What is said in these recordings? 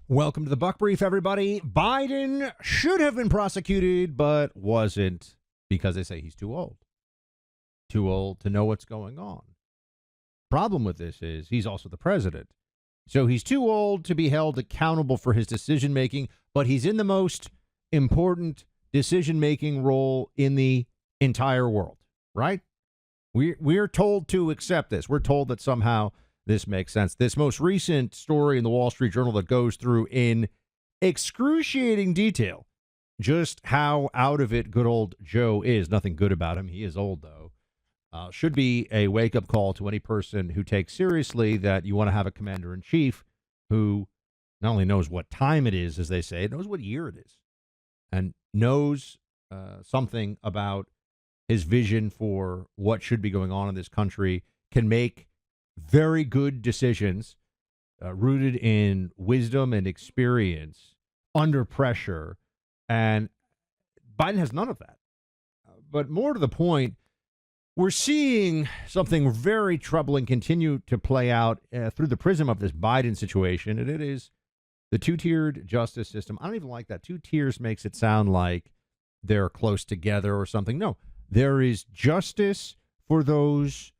Welcome to the Buck Brief, everybody. Biden should have been prosecuted, but wasn't because they say he's too old. Too old to know what's going on. Problem with this is he's also the president. So he's too old to be held accountable for his decision-making, but he's in the most important decision-making role in the entire world, right? We're told to accept this. We're told that somehow this makes sense. This most recent story in the Wall Street Journal that goes through in excruciating detail just how out of it good old Joe is. Nothing good about him. He is old, though. Should be a wake-up call to any person who takes seriously that you want to have a commander-in-chief who not only knows what time it is, as they say, knows what year it is, and knows something about his vision for what should be going on in this country, can make very good decisions rooted in wisdom and experience under pressure. And Biden has none of that. But more to the point, we're seeing something very troubling continue to play out through the prism of this Biden situation, and it is the two-tiered justice system. I don't even like that. Two tiers makes it sound like they're close together or something. No, there is justice for those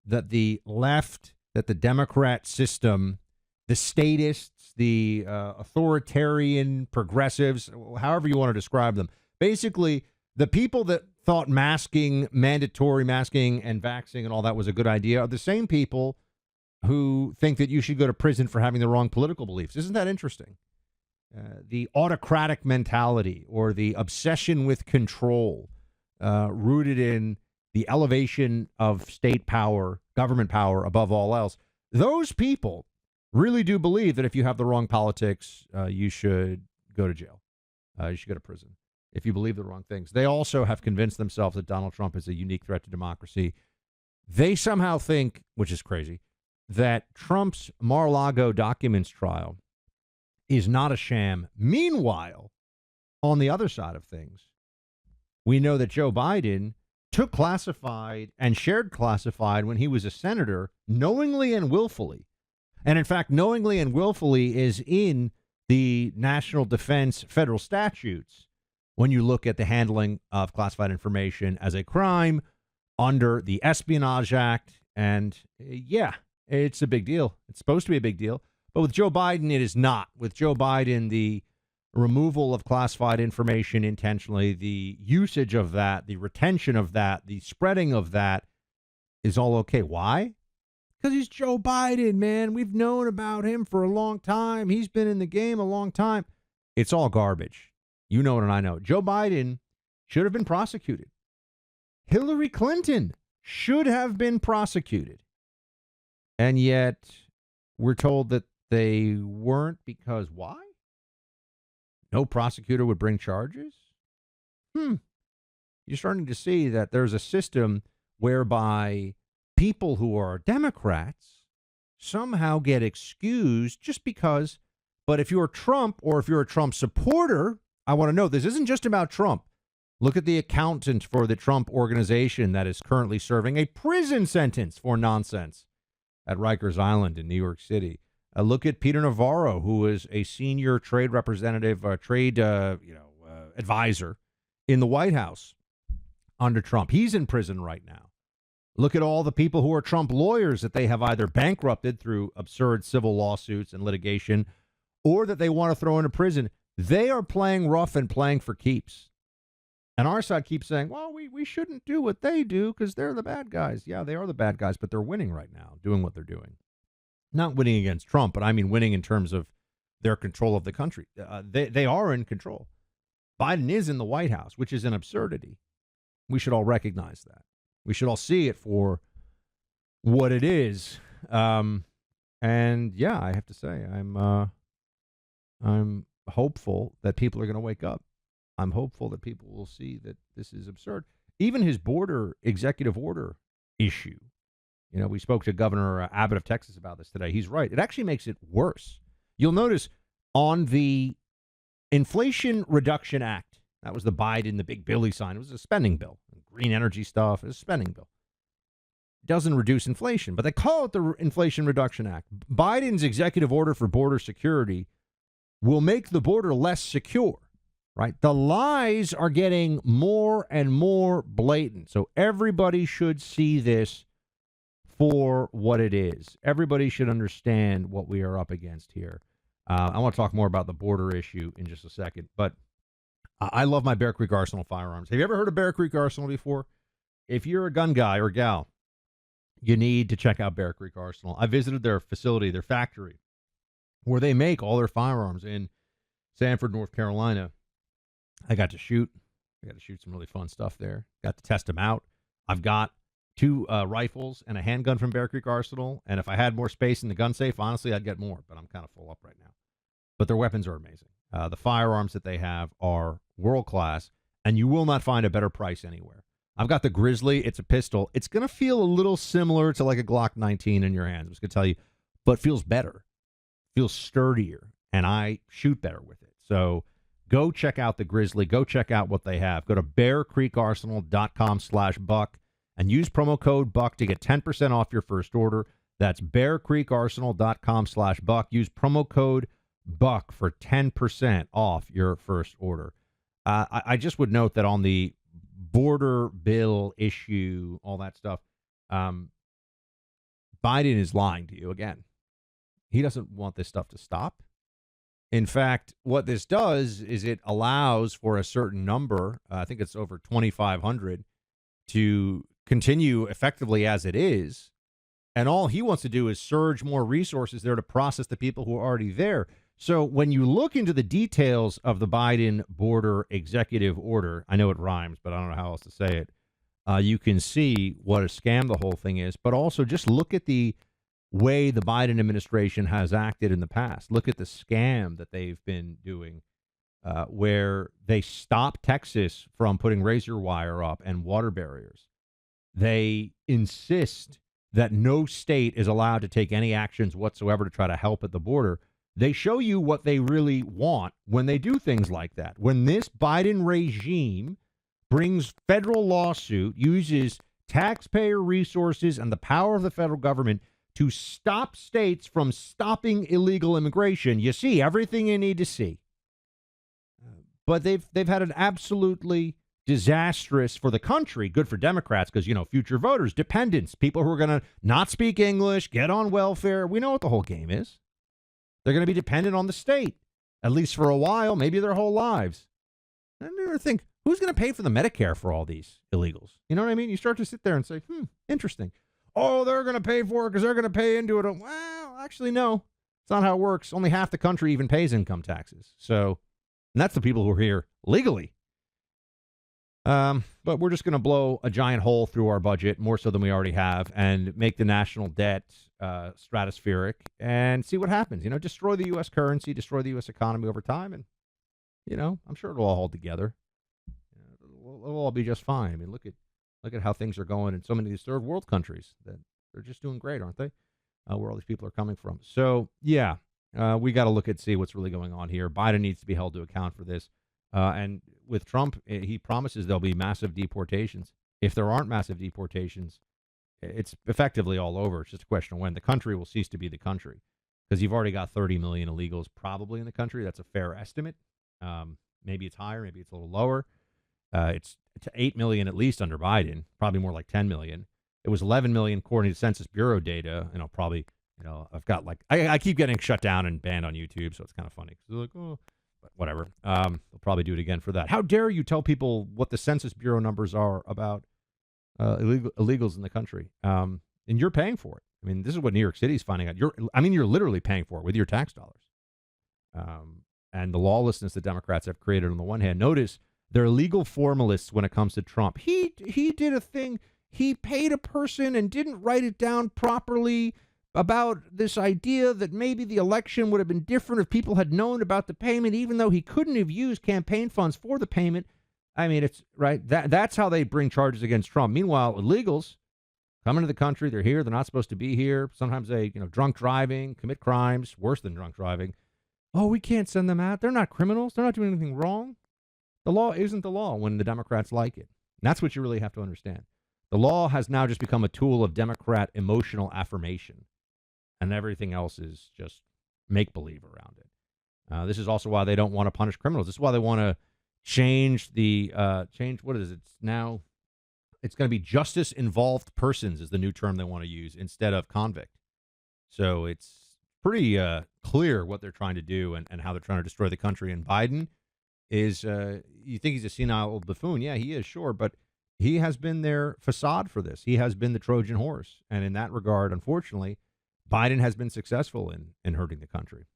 that the left, that the Democrat system, the statists, the authoritarian progressives, however you want to describe them, basically the people that thought mandatory masking and vaxxing and all that was a good idea are the same people who think that you should go to prison for having the wrong political beliefs. Isn't that interesting? The autocratic mentality or the obsession with control rooted in the elevation of state power, government power above all else. Those people really do believe that if you have the wrong politics, you should go to jail. You should go to prison if you believe the wrong things. They also have convinced themselves that Donald Trump is a unique threat to democracy. They somehow think, which is crazy, that Trump's Mar-a-Lago documents trial is not a sham. Meanwhile, on the other side of things, we know that Joe Biden took classified and shared classified when he was a senator, knowingly and willfully. And in fact, knowingly and willfully is in the national defense federal statutes when you look at the handling of classified information as a crime under the Espionage Act. And yeah, it's a big deal. It's supposed to be a big deal. But with Joe Biden, it is not. With Joe Biden, the removal of classified information intentionally, the usage of that, the retention of that, the spreading of that is all okay. Why? Because he's Joe Biden, man. We've known about him for a long time. He's been in the game a long time. It's all garbage. You know it and I know it. Joe Biden should have been prosecuted. Hillary Clinton should have been prosecuted. And yet we're told that they weren't because why? No prosecutor would bring charges? You're starting to see that there's a system whereby people who are Democrats somehow get excused just because. But if you're Trump or if you're a Trump supporter, I want to know, this isn't just about Trump. Look at the accountant for the Trump organization that is currently serving a prison sentence for nonsense at Rikers Island in New York City. Look at Peter Navarro, who is a senior trade representative, advisor in the White House under Trump. He's in prison right now. Look at all the people who are Trump lawyers that they have either bankrupted through absurd civil lawsuits and litigation or that they want to throw into prison. They are playing rough and playing for keeps. And our side keeps saying, well, we shouldn't do what they do because they're the bad guys. Yeah, they are the bad guys, but they're winning right now, doing what they're doing. Not winning against Trump, but I mean winning in terms of their control of the country. They are in control. Biden is in the White House, which is an absurdity. We should all recognize that. We should all see it for what it is. And yeah, I have to say, I'm hopeful that people are going to wake up. I'm hopeful that people will see that this is absurd. Even his executive order issue. You know, we spoke to Governor Abbott of Texas about this today. He's right. It actually makes it worse. You'll notice on the Inflation Reduction Act, that was the Biden, the big Billy sign. It was a spending bill. Green energy stuff. It was a spending bill. It doesn't reduce inflation, but they call it the Inflation Reduction Act. Biden's executive order for border security will make the border less secure, right? The lies are getting more and more blatant. So everybody should see this for what it is. Everybody should understand what we are up against here. I want to talk more about the border issue in just a second, but I love my Bear Creek Arsenal firearms. Have you ever heard of Bear Creek Arsenal before? If you're a gun guy or gal, you need to check out Bear Creek Arsenal. I visited their facility, their factory, where they make all their firearms in Sanford, North Carolina. I got to shoot. I got to shoot some really fun stuff there. Got to test them out. I've got 2 rifles and a handgun from Bear Creek Arsenal. And if I had more space in the gun safe, honestly, I'd get more. But I'm kind of full up right now. But their weapons are amazing. The firearms that they have are world class, and you will not find a better price anywhere. I've got the Grizzly. It's a pistol. It's going to feel a little similar to like a Glock 19 in your hands. I was going to tell you, but feels better, feels sturdier, and I shoot better with it. So go check out the Grizzly. Go check out what they have. Go to bearcreekarsenal.com/buck and use promo code BUCK to get 10% off your first order. That's bearcreekarsenal.com/buck. Use promo code BUCK for 10% off your first order. I just would note that on the border bill issue, all that stuff, Biden is lying to you again. He doesn't want this stuff to stop. In fact, what this does is it allows for a certain number, I think it's over 2,500, to continue effectively as it is. And all he wants to do is surge more resources there to process the people who are already there. So when you look into the details of the Biden border executive order, I know it rhymes, but I don't know how else to say it, you can see what a scam the whole thing is. But also just look at the way the Biden administration has acted in the past. Look at the scam that they've been doing, where they stopped Texas from putting razor wire up and water barriers. They insist that no state is allowed to take any actions whatsoever to try to help at the border. They show you what they really want when they do things like that. When this Biden regime brings federal lawsuit, uses taxpayer resources and the power of the federal government to stop states from stopping illegal immigration, you see everything you need to see. But they've had an absolutely disastrous for the country, good for Democrats because, you know, future voters, dependents, people who are going to not speak English, get on welfare. We know what the whole game is. They're going to be dependent on the state, at least for a while, maybe their whole lives. I never think, who's going to pay for the Medicare for all these illegals? You know what I mean? You start to sit there and say, interesting. Oh, they're going to pay for it because they're going to pay into it. Well, actually, no. It's not how it works. Only half the country even pays income taxes. So, and that's the people who are here legally. But we're just going to blow a giant hole through our budget, more so than we already have, and make the national debt stratospheric and see what happens. You know, destroy the U.S. currency, destroy the U.S. economy over time, and, you know, I'm sure it'll all hold together. It'll all be just fine. I mean, look at how things are going in so many of these third world countries. That they're just doing great, aren't they? Where all these people are coming from. So, yeah, we got to see what's really going on here. Biden needs to be held to account for this. And with Trump, he promises there'll be massive deportations. If there aren't massive deportations, it's effectively all over. It's just a question of when. The country will cease to be the country because you've already got 30 million illegals probably in the country. That's a fair estimate. Maybe it's higher. Maybe it's a little lower. It's 8 million at least under Biden, probably more like 10 million. It was 11 million according to Census Bureau data. You know, probably, you know, I've got like, I keep getting shut down and banned on YouTube, so it's kind of funny. They're like, oh, but whatever. They'll probably do it again for that. How dare you tell people what the Census Bureau numbers are about illegals in the country? And you're paying for it. I mean, this is what New York City's finding out. You're literally paying for it with your tax dollars. And the lawlessness that Democrats have created on the one hand. Notice they're legal formalists when it comes to Trump. He did a thing. He paid a person and didn't write it down properly about this idea that maybe the election would have been different if people had known about the payment, even though he couldn't have used campaign funds for the payment. I mean, it's right. That's how they bring charges against Trump. Meanwhile, illegals come into the country. They're here. They're not supposed to be here. Sometimes they, drunk driving, commit crimes, worse than drunk driving. Oh, we can't send them out. They're not criminals. They're not doing anything wrong. The law isn't the law when the Democrats like it. And that's what you really have to understand. The law has now just become a tool of Democrat emotional affirmation. And everything else is just make-believe around it. This is also why they don't want to punish criminals. This is why they want to change the what is it? It's going to be justice involved persons is the new term they want to use instead of convict. So it's pretty clear what they're trying to do and how they're trying to destroy the country. And Biden is, you think he's a senile old buffoon. Yeah, he is, sure. But he has been their facade for this. He has been the Trojan horse. And in that regard, unfortunately, Biden has been successful in hurting the country.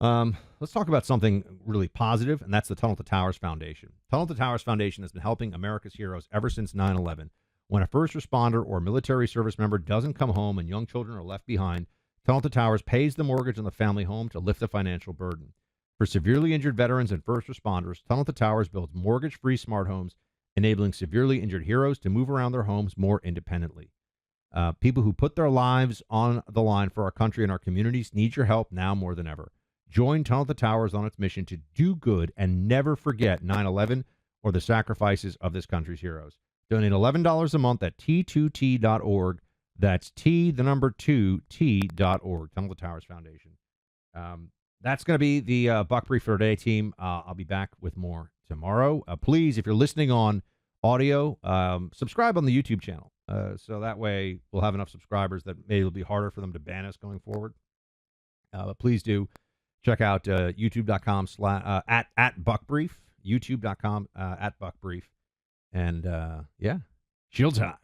Let's talk about something really positive, and that's the Tunnel to Towers Foundation. Tunnel to Towers Foundation has been helping America's heroes ever since 9/11. When a first responder or military service member doesn't come home and young children are left behind, Tunnel to Towers pays the mortgage on the family home to lift the financial burden. For severely injured veterans and first responders, Tunnel to Towers builds mortgage-free smart homes, enabling severely injured heroes to move around their homes more independently. People who put their lives on the line for our country and our communities need your help now more than ever. Join Tunnel to Towers on its mission to do good and never forget 9/11 or the sacrifices of this country's heroes. Donate $11 a month at T2T.org. That's T2T.org. Tunnel to Towers Foundation. That's going to be the Buck Brief for today, team. I'll be back with more tomorrow. Please, if you're listening on audio, subscribe on the YouTube channel. So that way we'll have enough subscribers that maybe it'll be harder for them to ban us going forward. But please do. Check out youtube.com at BuckBrief, youtube.com at BuckBrief. And, yeah, shield time.